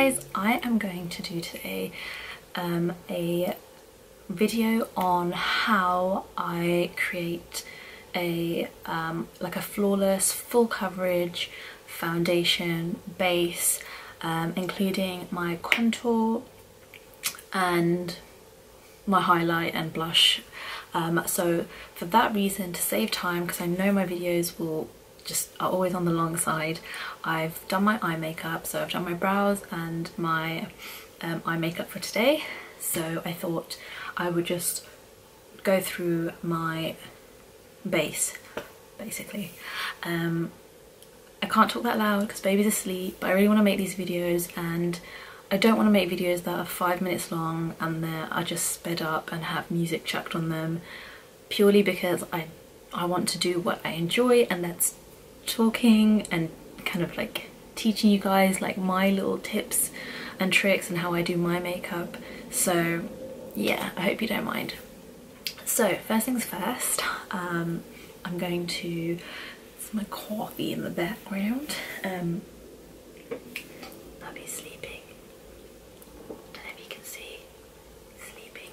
guys, I am going to do today a video on how I create a like a flawless full coverage foundation base, including my contour and my highlight and blush. So for that reason, to save time, because I know my videos are always on the long side, I've done my eye makeup. So I've done my brows and my eye makeup for today. So I thought I would just go through my base basically. I can't talk that loud because baby's asleep, but I really want to make these videos, and I don't want to make videos that are 5 minutes long and that are just sped up and have music chucked on them, purely because I want to do what I enjoy, and that's talking and kind of like teaching you guys like my little tips and tricks and how I do my makeup. So yeah, I hope you don't mind. So first things first, I'm going to, it's my coffee in the background. Bubby's sleeping. Don't know if you can see, sleeping.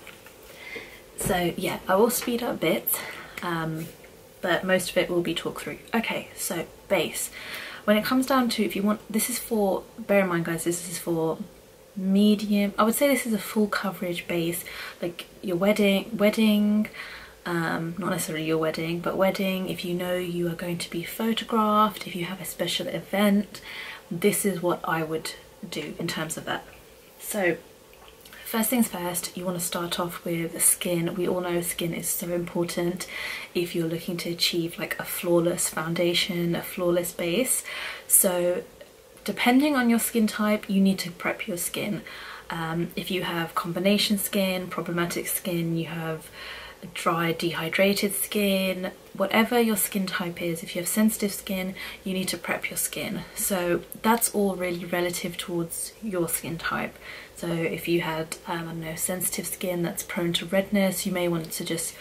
So yeah, I will speed up bits, but most of it will be talk through. Okay, so base. When it comes down to, if you want, this is for, bear in mind guys, this is for medium, I would say this is a full coverage base, like your wedding, not necessarily your wedding, but wedding, if you know you are going to be photographed, if you have a special event, this is what I would do in terms of that. So first things first, you want to start off with skin. We all know skin is so important if you're looking to achieve like a flawless foundation, a flawless base. So depending on your skin type, you need to prep your skin. If you have combination skin, problematic skin, you have dry, dehydrated skin, whatever your skin type is, if you have sensitive skin, you need to prep your skin. So that's all really relative towards your skin type. So if you had, I don't know, sensitive skin that's prone to redness, you may want to just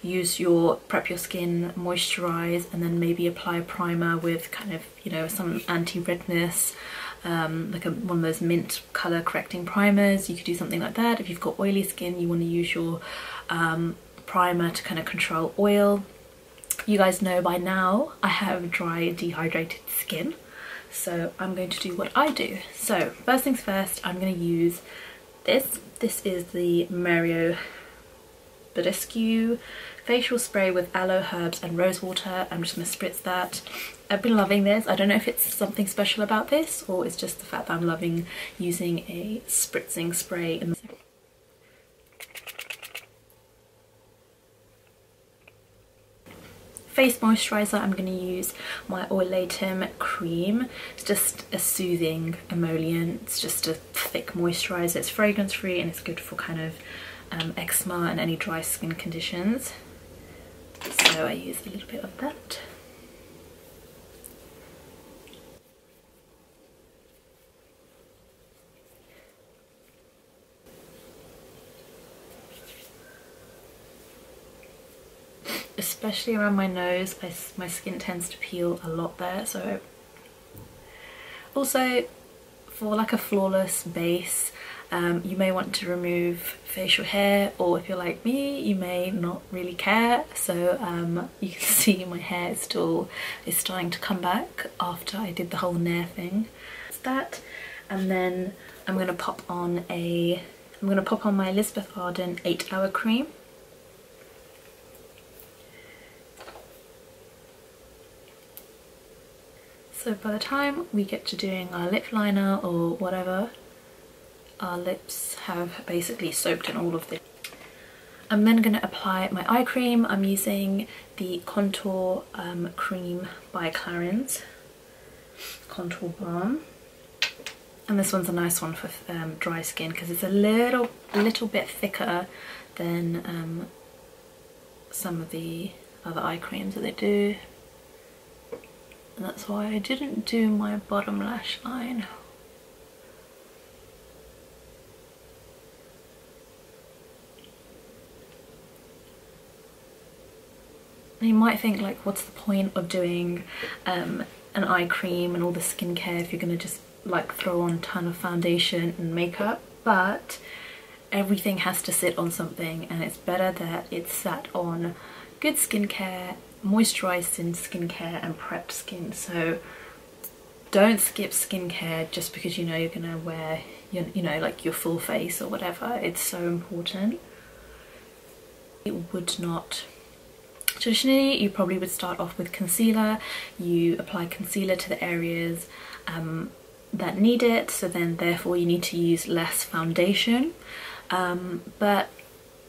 prep your skin, moisturize, and then maybe apply a primer with kind of, you know, some anti-redness, like one of those mint color correcting primers. You could do something like that. If you've got oily skin, you want to use your primer to kind of control oil. You guys know by now I have dry, dehydrated skin, so I'm going to do what I do. So first things first, I'm going to use this. This is the Mario Badescu facial spray with aloe, herbs and rose water. I'm just going to spritz that. I've been loving this. I don't know if it's something special about this or it's just the fact that I'm loving using a spritzing spray in the face moisturizer. I'm going to use my Oilatum cream. It's just a soothing emollient. It's just a thick moisturizer. It's fragrance free and it's good for kind of eczema and any dry skin conditions. So I use a little bit of that. Especially around my nose, my skin tends to peel a lot there. So also for like a flawless base, you may want to remove facial hair, or if you're like me, you may not really care. So you can see my hair is starting to come back after I did the whole Nair thing. That's that, and then I'm gonna pop on my Elizabeth Arden 8-hour cream. So by the time we get to doing our lip liner or whatever, our lips have basically soaked in all of this. I'm then going to apply my eye cream. I'm using the Contour Cream by Clarins, Contour Balm. And this one's a nice one for dry skin because it's a little bit thicker than some of the other eye creams that they do. And that's why I didn't do my bottom lash line. You might think like, what's the point of doing an eye cream and all the skincare if you're going to just like throw on a ton of foundation and makeup, but everything has to sit on something, and it's better that it's sat on good skincare, moisturized skincare and prepped skin. So don't skip skincare just because you know you're gonna wear you know, like your full face or whatever. It's so important. It would not traditionally, you probably would start off with concealer. You apply concealer to the areas that need it, so then therefore you need to use less foundation. But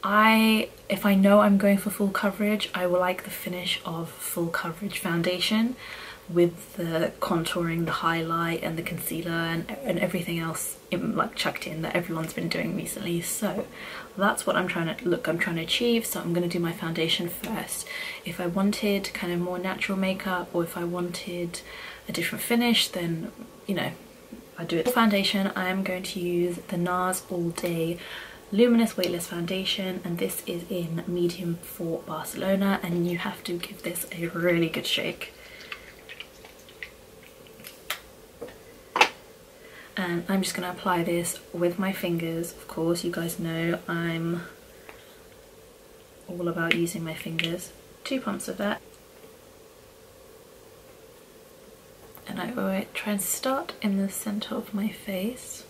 if I know I'm going for full coverage, I will like the finish of full coverage foundation with the contouring, the highlight and the concealer and everything else like chucked in that everyone's been doing recently. So that's what I'm trying to achieve. So I'm going to do my foundation first. If I wanted kind of more natural makeup, or if I wanted a different finish, then you know, I do it. For foundation, I am going to use the NARS All Day Luminous Weightless Foundation, and this is in medium for Barcelona, and you have to give this a really good shake. And I'm just going to apply this with my fingers. Of course, you guys know I'm all about using my fingers. 2 pumps of that. And I will try and start in the center of my face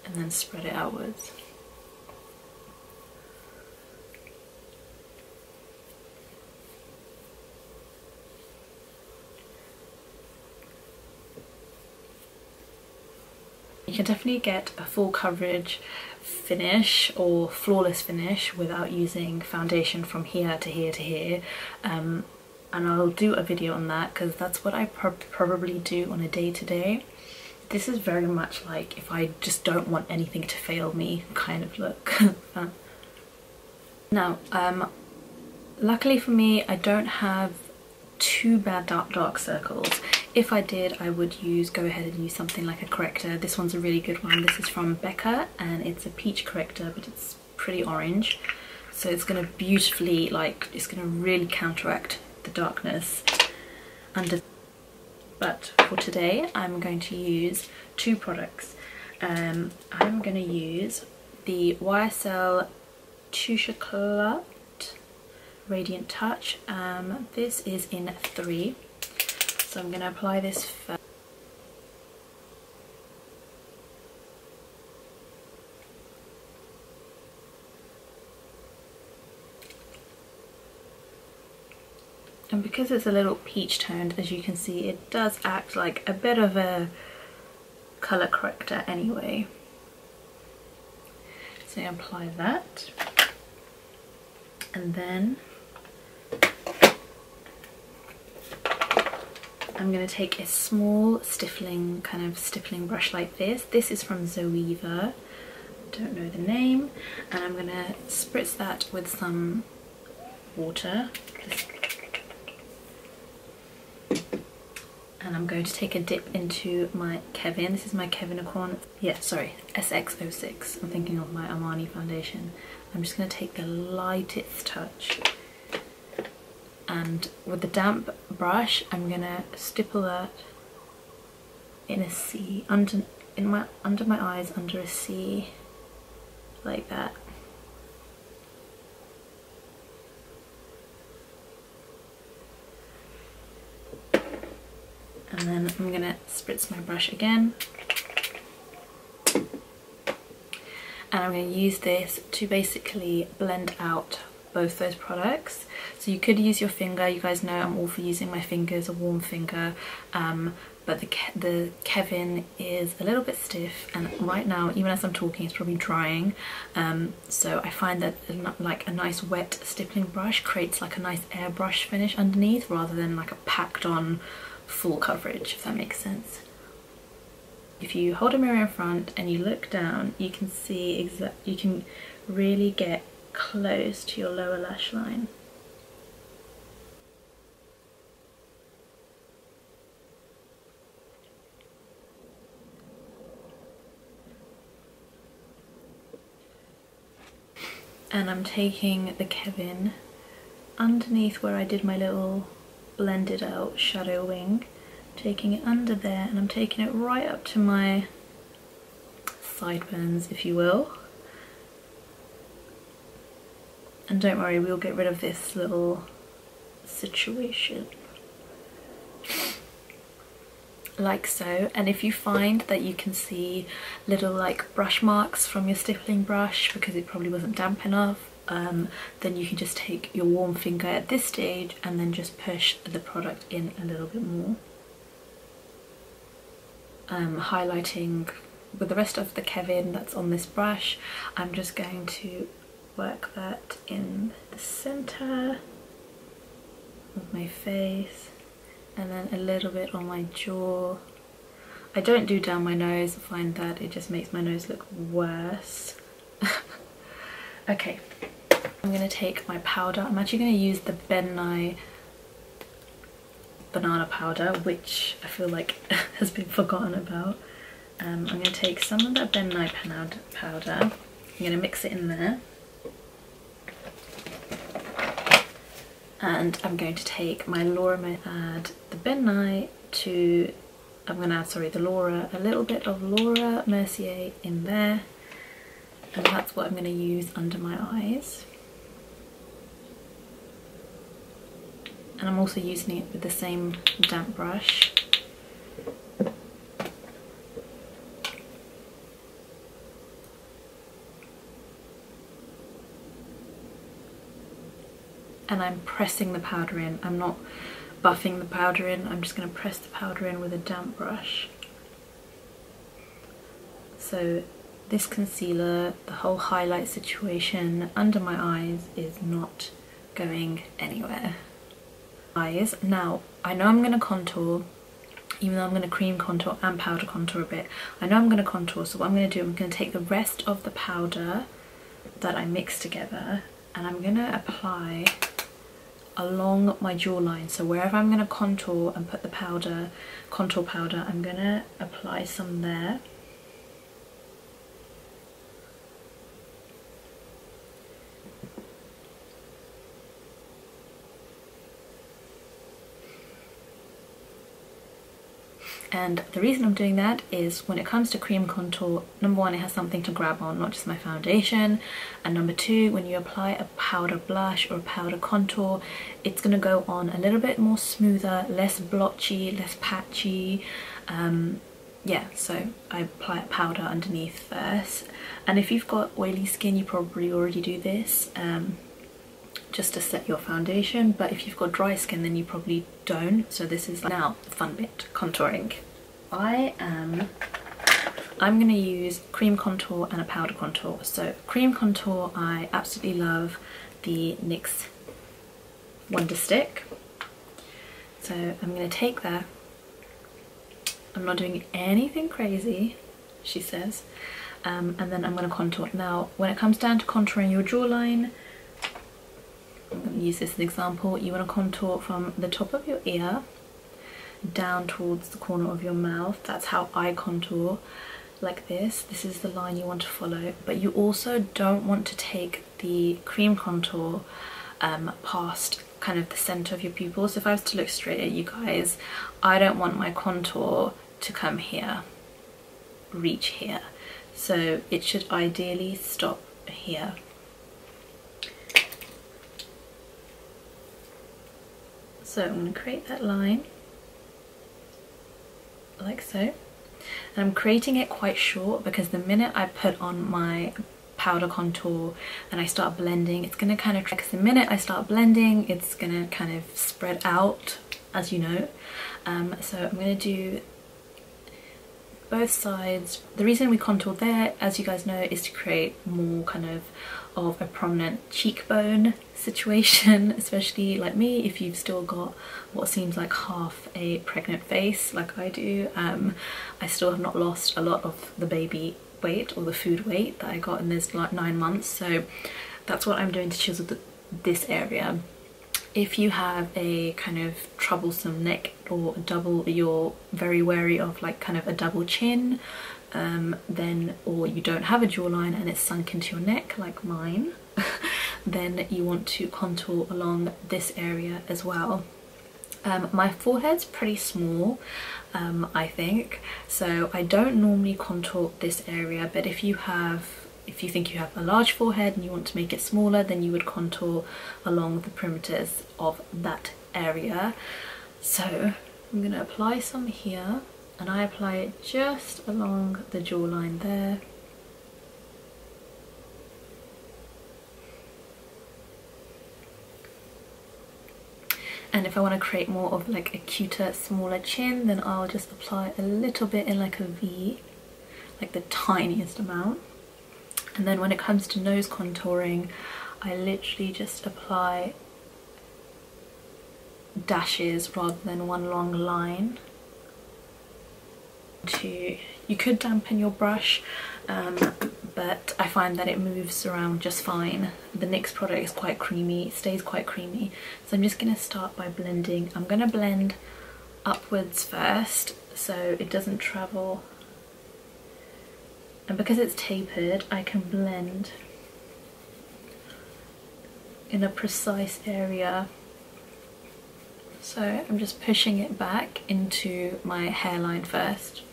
and then spread it outwards. You can definitely get a full coverage finish or flawless finish without using foundation from here to here to here, and I'll do a video on that because that's what I probably do on a day-to-day. This is very much like if I just don't want anything to fail me kind of look. Now, luckily for me, I don't have too bad dark circles. If I did, I would go ahead and use something like a corrector. This one's a really good one. This is from Becca and it's a peach corrector, but it's pretty orange. So it's going to beautifully, like, it's going to really counteract the darkness under. But for today, I'm going to use 2 products. I'm going to use the YSL Touche Club Radiant Touch. This is in 3. So I'm going to apply this first. And because it's a little peach toned, as you can see, it does act like a bit of a colour corrector anyway. So I apply that. And then I'm going to take a small stippling brush like this. This is from Zoeva, don't know the name, and I'm going to spritz that with some water. And I'm going to take a dip into my Kevin. This is my Kevin Aucoin, SX06. I'm thinking of my Armani foundation. I'm just going to take the lightest touch, and with the damp brush I'm going to stipple that in a C, under my eyes, under a C, like that. And then I'm going to spritz my brush again. And I'm going to use this to basically blend out both those products. So you could use your finger. You guys know I'm all for using my fingers, a warm finger. But the Kevin is a little bit stiff, and right now, even as I'm talking, it's probably drying. So I find that like a nice wet stippling brush creates like a nice airbrush finish underneath, rather than like a packed on full coverage, if that makes sense. If you hold a mirror in front and you look down, you can see you can really get close to your lower lash line. And I'm taking the Kevin underneath where I did my little blended out shadow wing, taking it under there, and I'm taking it right up to my sideburns, if you will. And don't worry, we'll get rid of this little situation. Like so. And if you find that you can see little like brush marks from your stippling brush because it probably wasn't damp enough, then you can just take your warm finger at this stage and then just push the product in a little bit more. Highlighting with the rest of the Kevin that's on this brush, I'm just going to work that in the center of my face, and then a little bit on my jaw. I don't do down my nose, I find that it just makes my nose look worse. Okay, I'm going to take my powder. I'm actually going to use the Ben Nye banana powder, which I feel like has been forgotten about. I'm going to take some of that Ben Nye powder, I'm going to mix it in there. And I'm going to take my Laura, add the Ben Nye to, I'm going to add, sorry, the Laura, a little bit of Laura Mercier in there. And that's what I'm going to use under my eyes. And I'm also using it with the same damp brush. And I'm pressing the powder in. I'm not buffing the powder in, I'm just going to press the powder in with a damp brush. So this concealer, the whole highlight situation under my eyes is not going anywhere. Eyes. Now, I know I'm going to contour, even though I'm going to cream contour and powder contour a bit. I know I'm going to contour, so what I'm going to do, I'm going to take the rest of the powder that I mixed together and I'm going to apply along my jawline. So wherever I'm going to contour and put the powder, contour powder, I'm going to apply some there. And the reason I'm doing that is when it comes to cream contour, number one, it has something to grab on, not just my foundation. And number two, when you apply a powder blush or a powder contour, it's going to go on a little bit more smoother, less blotchy, less patchy. Yeah, so I apply a powder underneath first. And if you've got oily skin, you probably already do this. Just to set your foundation, but if you've got dry skin then you probably don't. So this is now the fun bit, contouring. I'm going to use cream contour and a powder contour. So cream contour, I absolutely love the NYX Wonder Stick. So I'm going to take that. I'm not doing anything crazy, she says, and then I'm going to contour. Now when it comes down to contouring your jawline, I'm going to use this as an example. You want to contour from the top of your ear down towards the corner of your mouth. That's how I contour, like this. This is the line you want to follow, but you also don't want to take the cream contour past kind of the center of your pupils. If I was to look straight at you guys, I don't want my contour to come here, reach here. So it should ideally stop here. So I'm going to create that line, like so. And I'm creating it quite short because the minute I put on my powder contour and I start blending, it's going to kind of, because the minute I start blending, it's going to kind of spread out, as you know. So I'm going to do both sides. The reason we contour there, as you guys know, is to create more kind of a prominent cheekbone situation, especially like me, if you've still got what seems like half a pregnant face like I do. I still have not lost a lot of the baby weight or the food weight that I got in this like 9 months, so that's what I'm doing to chisel this area. If you have a kind of troublesome neck or double, you're very wary of like kind of a double chin, then, or you don't have a jawline and it's sunk into your neck like mine, then you want to contour along this area as well. My forehead's pretty small, I think, so I don't normally contour this area, but if you think you have a large forehead and you want to make it smaller, then you would contour along the perimeters of that area. So I'm going to apply some here, and I apply it just along the jawline there. And if I want to create more of like a cuter, smaller chin, then I'll just apply a little bit in like a V, like the tiniest amount. And then when it comes to nose contouring, I literally just apply dashes rather than one long line. You could dampen your brush, but I find that it moves around just fine. The NYX product is quite creamy, it stays quite creamy. So I'm just going to start by blending. I'm going to blend upwards first so it doesn't travel. And because it's tapered, I can blend in a precise area. So I'm just pushing it back into my hairline first.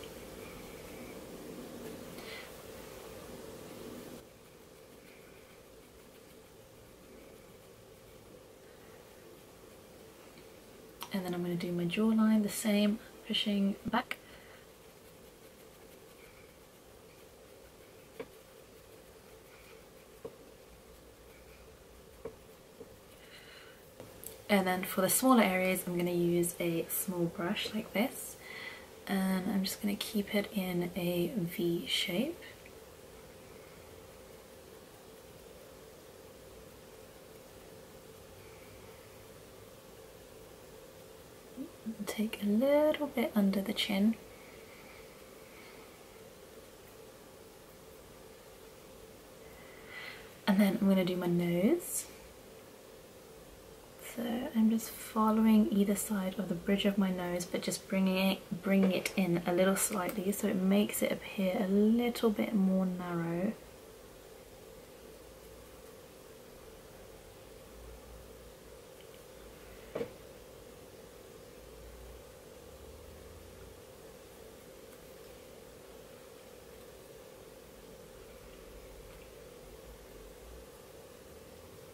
And then I'm going to do my jawline the same, pushing back. And then for the smaller areas, I'm going to use a small brush like this, and I'm just going to keep it in a V shape. Take a little bit under the chin. And then I'm going to do my nose. So I'm just following either side of the bridge of my nose, but just bringing it in a little slightly so it makes it appear a little bit more narrow.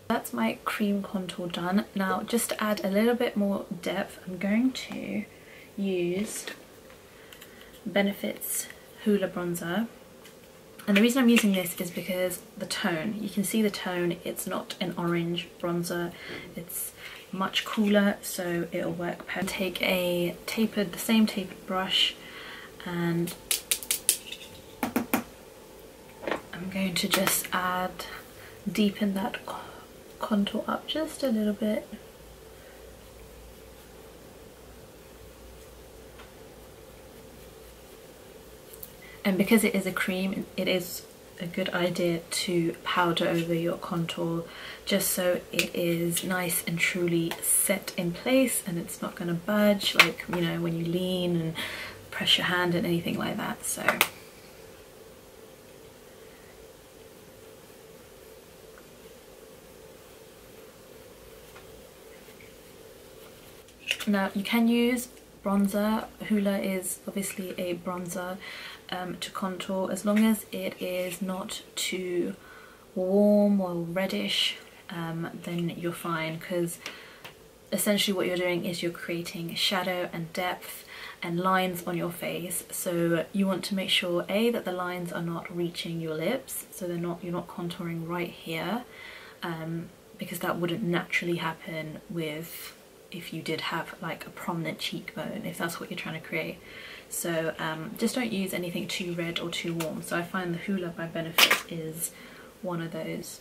That's my cream contour done. Now just to add a little bit more depth, I'm going to use Benefit's Hoola bronzer. And the reason I'm using this is because the tone, you can see the tone, it's not an orange bronzer, it's much cooler, so it'll work perfect. Take the same tapered brush, and I'm going to just deepen that contour up just a little bit. And because it is a cream, it is a good idea to powder over your contour just so it is nice and truly set in place and it's not going to budge, like, you know, when you lean and press your hand and anything like that. So now you can use bronzer. Hoola is obviously a bronzer to contour, as long as it is not too warm or reddish, then you're fine, because essentially what you're doing is you're creating shadow and depth and lines on your face. So you want to make sure that the lines are not reaching your lips, so you're not contouring right here, because that wouldn't naturally happen if you did have like a prominent cheekbone, if that's what you're trying to create. So just don't use anything too red or too warm. So I find the Hoola by Benefit is one of those.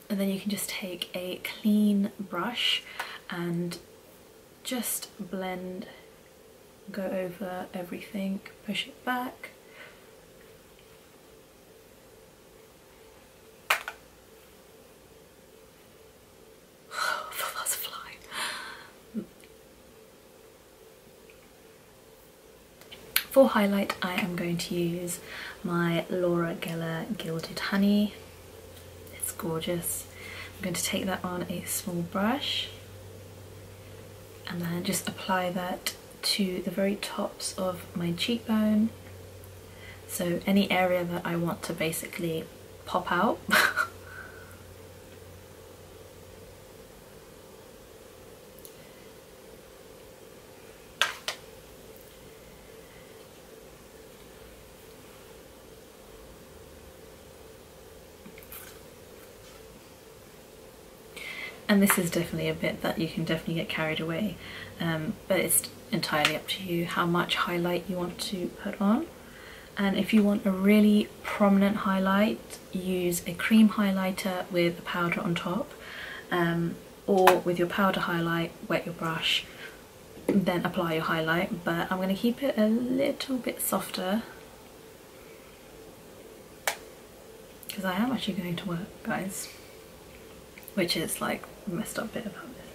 And then you can just take a clean brush and just blend, go over everything, push it back. That's a fly. For highlight, I am going to use my Laura Geller Gilded Honey. It's gorgeous. I'm going to take that on a small brush and then just apply that to the very tops of my cheekbone. So any area that I want to basically pop out. And this is definitely a bit that you can definitely get carried away, but it's entirely up to you how much highlight you want to put on. And if you want a really prominent highlight, use a cream highlighter with a powder on top, or with your powder highlight, wet your brush, then apply your highlight. But I'm going to keep it a little bit softer because I am actually going to work, guys, which is like the messed up bit about this.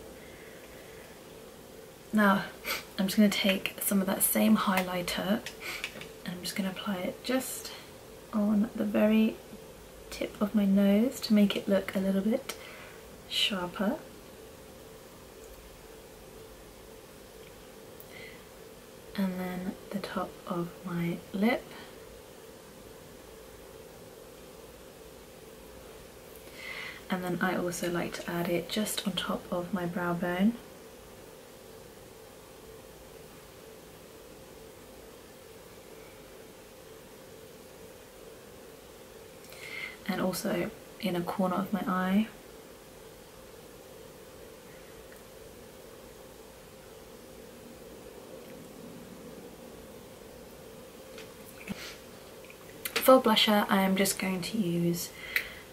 Now I'm just going to take some of that same highlighter and I'm just going to apply it just on the very tip of my nose to make it look a little bit sharper. And then the top of my lip. And then I also like to add it just on top of my brow bone. And also in a corner of my eye. For blusher, I am just going to use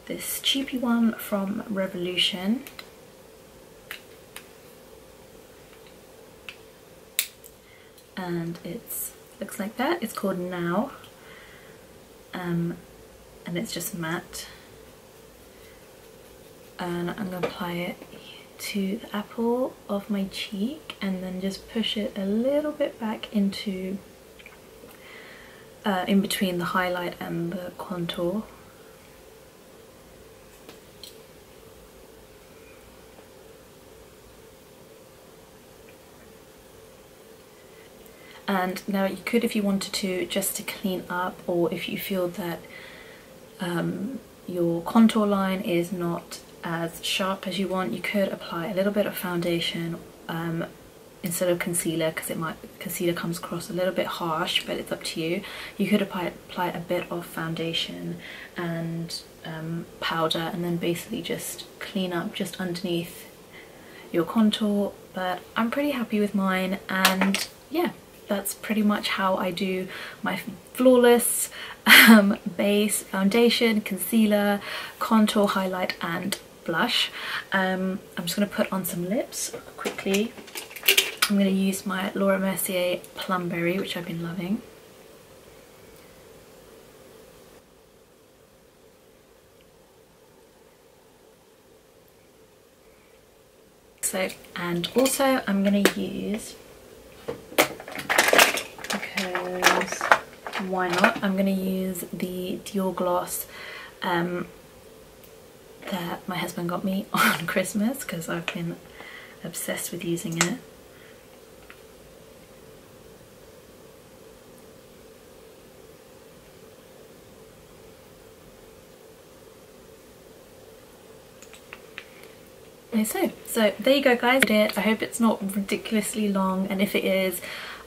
this cheapy one from Revolution. And it looks like that. It's called Now. And it's just matte. And I'm going to apply it to the apple of my cheek and then just push it a little bit back into in between the highlight and the contour. And now you could, if you wanted to, just to clean up, or if you feel that your contour line is not as sharp as you want, you could apply a little bit of foundation instead of concealer, because concealer comes across a little bit harsh, but it's up to you. You could apply a bit of foundation and powder and then basically just clean up just underneath your contour. But I'm pretty happy with mine, and yeah, that's pretty much how I do my flawless base, foundation, concealer, contour, highlight and blush. I'm just going to put on some lips quickly. I'm going to use my Laura Mercier Plumberry, which I've been loving. So, and also I'm going to use, because why not, I'm going to use the Dior gloss that my husband got me on Christmas, because I've been obsessed with using it. So there you go, guys. I hope it's not ridiculously long, and if it is,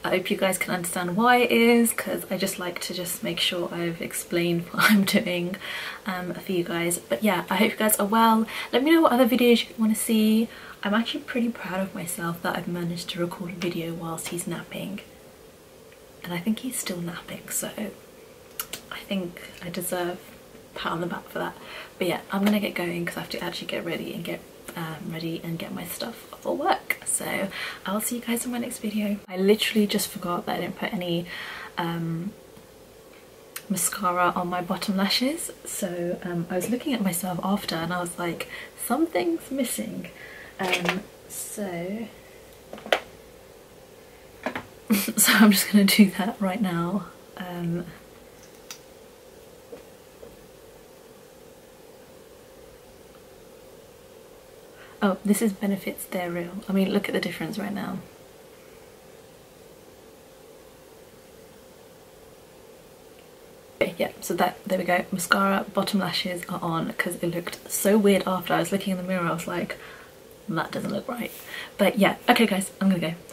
I hope you guys can understand why it is, because I just like to just make sure I've explained what I'm doing for you guys. But yeah, I hope you guys are well. Let me know what other videos you want to see. I'm actually pretty proud of myself that I've managed to record a video whilst he's napping, and I think he's still napping, so I think I deserve a pat on the back for that. But yeah, I'm gonna get going because I have to actually get ready and get my stuff for work. So I'll see you guys in my next video. I literally just forgot that I didn't put any mascara on my bottom lashes, so I was looking at myself after and I was like, something's missing. So So I'm just going to do that right now. Oh, this is Benefits They're Real. I mean, look at the difference right now. Okay, yeah, so there we go. Mascara, bottom lashes are on, because it looked so weird after. I was looking in the mirror, I was like, that doesn't look right. But yeah, okay guys, I'm gonna go. Bye.